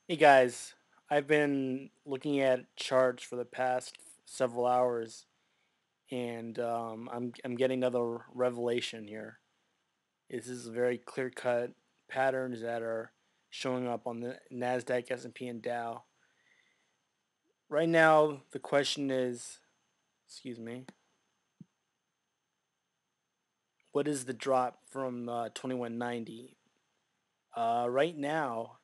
Hey guys, I've been looking at charts for the past several hours, and I'm getting another revelation here. This is very clear-cut patterns that are showing up on the Nasdaq, S&P, and Dow. Right now, the question is, excuse me, what is the drop from 2190? Right now,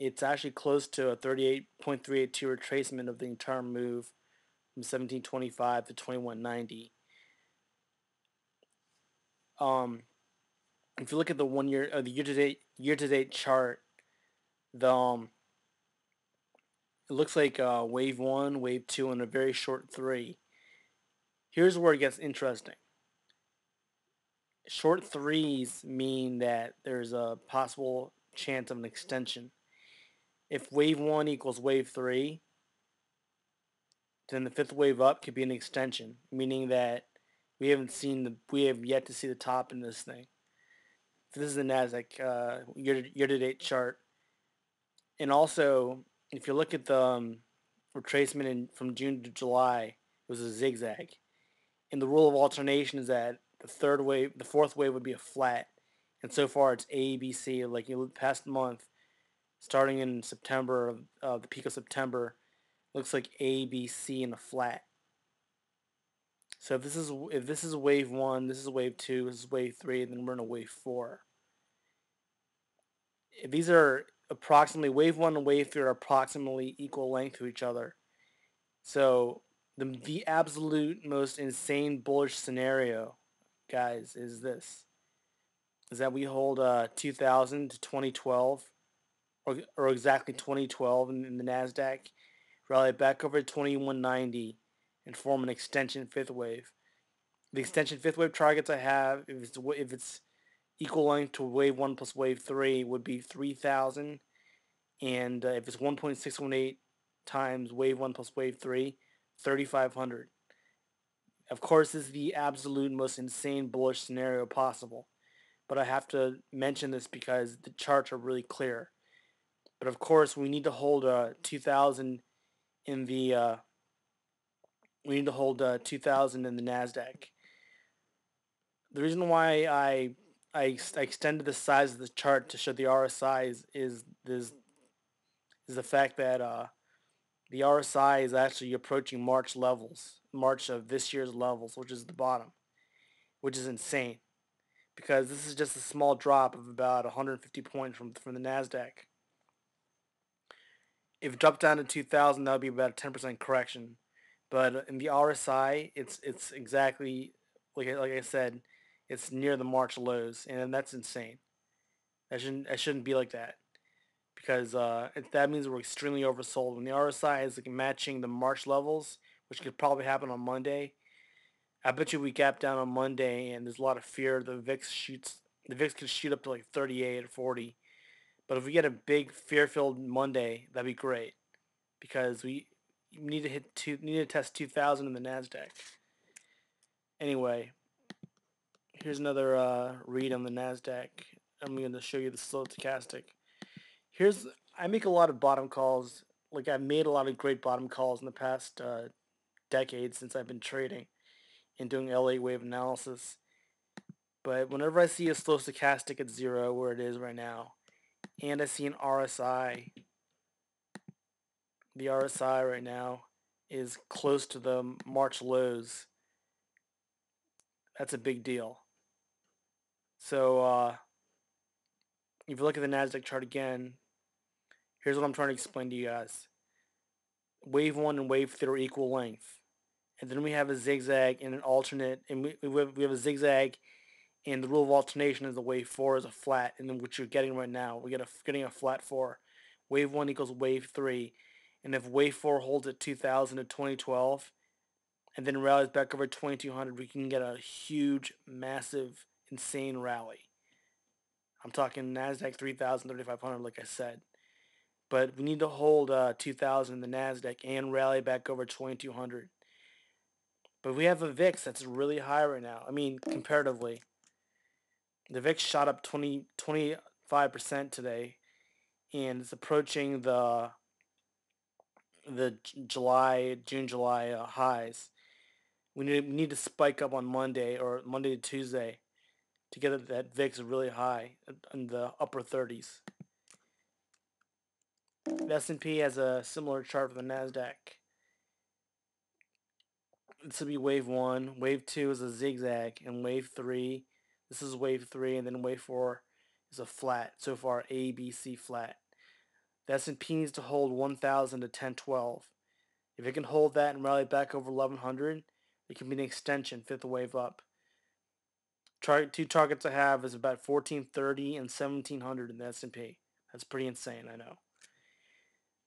it's actually close to a 38.382 retracement of the entire move from 1725 to 2190. Um, if you look at the 1 year, the year to date chart, the it looks like wave one, wave two, and a very short three. Here's where it gets interesting. Short threes mean that there's a possible chance of an extension. If wave one equals wave three, then the fifth wave up could be an extension, meaning that we have yet to see the top in this thing. This is the Nasdaq year-to-date chart. And also, if you look at the retracement from June to July, it was a zigzag. And the rule of alternation is that the fourth wave would be a flat. And so far, it's A, B, C. Like past month, starting in September, the peak of September, looks like A, B, C, and a flat. So if this is wave one, this is wave two, this is wave three, then we're in a wave four. These are approximately wave one and wave three are approximately equal length to each other. So the absolute most insane bullish scenario, guys, is that we hold 2000 to 2012, or exactly 2012 in the Nasdaq, rally back over 2190, and form an extension fifth wave. The extension fifth wave targets I have, if it's equal length to wave one plus wave three, would be 3000, and if it's 1.618 times wave one plus wave three, 3500. Of course, this is the absolute most insane bullish scenario possible, but I have to mention this because the charts are really clear. But of course, we need to hold 2000 in the we need to hold 2000 in the Nasdaq. The reason why I extended the size of the chart to show the RSI is the fact that the RSI is actually approaching March of this year's levels, which is the bottom, which is insane, because this is just a small drop of about 150 points from the Nasdaq. If it dropped down to 2000, that would be about a 10% correction. But in the RSI, it's exactly like I said, it's near the March lows, and that's insane. That shouldn't be like that, because that means we're extremely oversold. When the RSI is like matching the March levels, which could probably happen on Monday, I bet you we gap down on Monday, and there's a lot of fear the VIX could shoot up to like 38 or 40. But if we get a big fear-filled Monday, that'd be great, because we need to test 2000 in the Nasdaq. Anyway, here's another read on the Nasdaq. I'm going to show you the stochastic. Here's I make a lot of bottom calls. Like, I've made a lot of great bottom calls in the past decade since I've been trading and doing Elliott wave analysis. But whenever I see a slow stochastic at zero, where it is right now, and I see an RSI, the RSI right now is close to the March lows. That's a big deal. So if you look at the Nasdaq chart again, here's what I'm trying to explain to you guys. Wave one and wave three are equal length, and then we have a zigzag and an alternate, and we have a zigzag, and the rule of alternation is the wave four is a flat, and then what you're getting right now, getting a flat four. Wave one equals wave three, and if wave four holds at 2000 to 2012, and then rallies back over 2200, we can get a huge, massive, insane rally. I'm talking Nasdaq 3000, 3500, like I said. But we need to hold 2000 in the Nasdaq and rally back over 2200. But we have a VIX that's really high right now. I mean, comparatively, the VIX shot up 25% today, and it's approaching the June, July highs. We need to spike up on Monday or Monday to Tuesday to get that VIX really high in the upper 30s. The S&P has a similar chart for the Nasdaq. This will be wave 1. Wave 2 is a zigzag, and wave 3, this is wave 3, and then wave 4 is a flat. So far, A, B, C flat. The S&P needs to hold 1,000 to 1012. If it can hold that and rally back over 1100, it can be an extension, fifth wave up. Two targets I have is about 1430 and 1700 in the S&P. That's pretty insane, I know.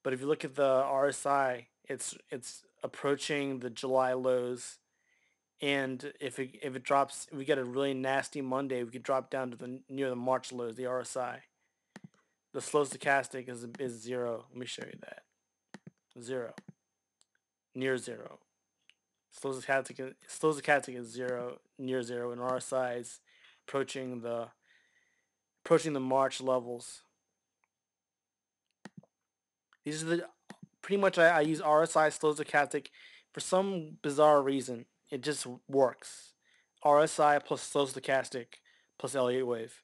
But if you look at the RSI, it's approaching the July lows, and if it drops, if we get a really nasty Monday, we could drop down to near the March lows, the RSI. The slow stochastic is 0. Let me show you that. 0. Near 0. Slow stochastic is 0, near 0, and RSI is approaching the March levels. These are pretty much I use RSI slow stochastic for some bizarre reason. It just works. RSI plus slow stochastic plus Elliott wave.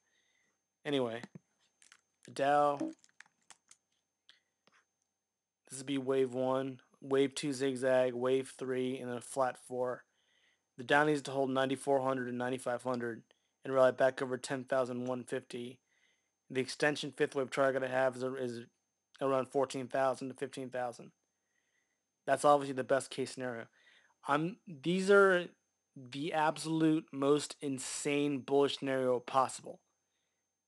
Anyway, the Dow. This would be wave 1, wave 2 zigzag, wave 3, and then a flat 4. The Dow needs to hold 9,400 and 9,500 and rally back over 10,150. The extension fifth wave target I have is around 14,000 to 15,000. That's obviously the best case scenario. These are the absolute most insane bullish scenario possible.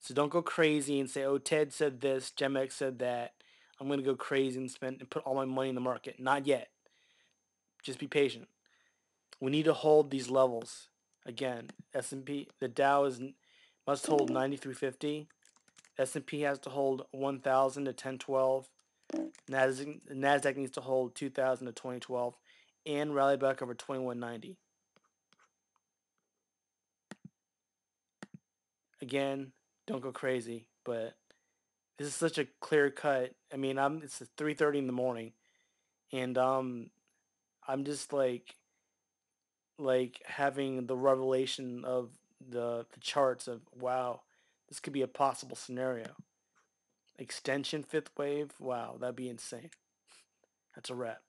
So don't go crazy and say, oh, Ted said this, Gemex said that. I'm going to go crazy and put all my money in the market. Not yet. Just be patient. We need to hold these levels. Again, S&P, the Dow must hold 9350. S&P has to hold 1,000 to 1012. Nasdaq needs to hold 2,000 to 2012 and rally back over 2190. Again, don't go crazy, but this is such a clear cut. I mean, it's 3:30 in the morning, and I'm just like having the revelation of the charts of, wow, this could be a possible scenario. Extension fifth wave, wow, that'd be insane. That's a wrap.